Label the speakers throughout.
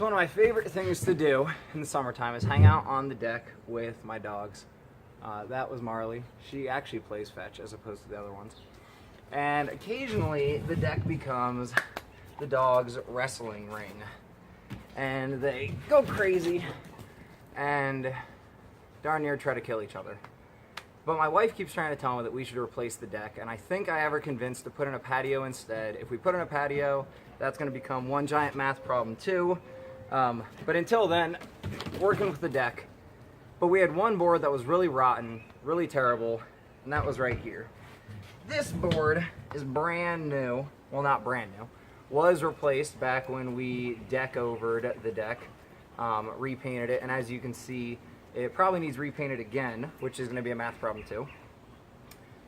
Speaker 1: So one of my favorite things to do in the summertime is hang out on the deck with my dogs. That was Marley. She actually plays fetch as opposed to the other ones. And occasionally the deck becomes the dog's wrestling ring. And they go crazy and darn near try to kill each other. But my wife keeps trying to tell me that we should replace the deck, and I think I have her convinced to put in a patio instead. If we put in a patio, that's going to become one giant math problem too. But until then, working with the deck. But we had one board that was really rotten, really terrible, and that was right here. This board is brand new. Well, not brand new. Was replaced back when we deck-overed the deck, repainted it, and as you can see, it probably needs repainted again, which is going to be a math problem too.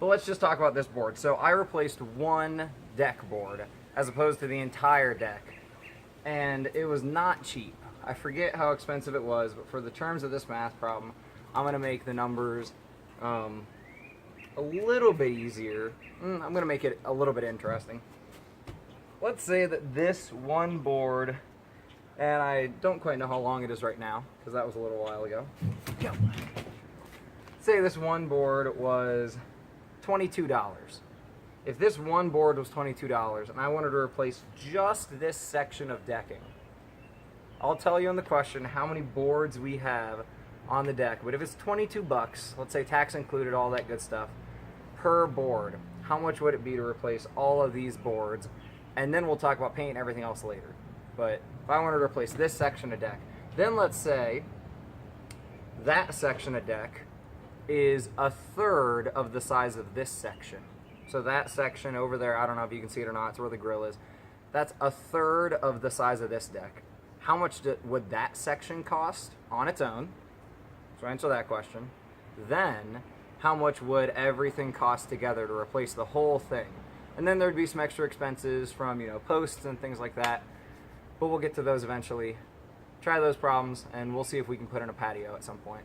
Speaker 1: But let's just talk about this board. So I replaced one deck board as opposed to the entire deck, and it was not cheap. I forget how expensive it was, but for the terms of this math problem, I'm going to make the numbers a little bit easier. I'm going to make it a little bit interesting. Let's say that this one board, and I don't quite know how long it is right now, because that was a little while ago. Say this one board was $22. If this one board was $22 and I wanted to replace just this section of decking, I'll tell you in the question how many boards we have on the deck. But if it's 22 bucks, let's say tax included, all that good stuff, per board, how much would it be to replace all of these boards? And then we'll talk about paint and everything else later. But if I wanted to replace this section of deck, then let's say that section of deck is a third of the size of this section. So that section over there, I don't know if you can see it or not, it's where the grill is. That's a third of the size of this deck. How much would that section cost on its own? So answer that question. Then, how much would everything cost together to replace the whole thing? And then there'd be some extra expenses from, posts and things like that. But we'll get to those eventually. Try those problems, and we'll see if we can put in a patio at some point.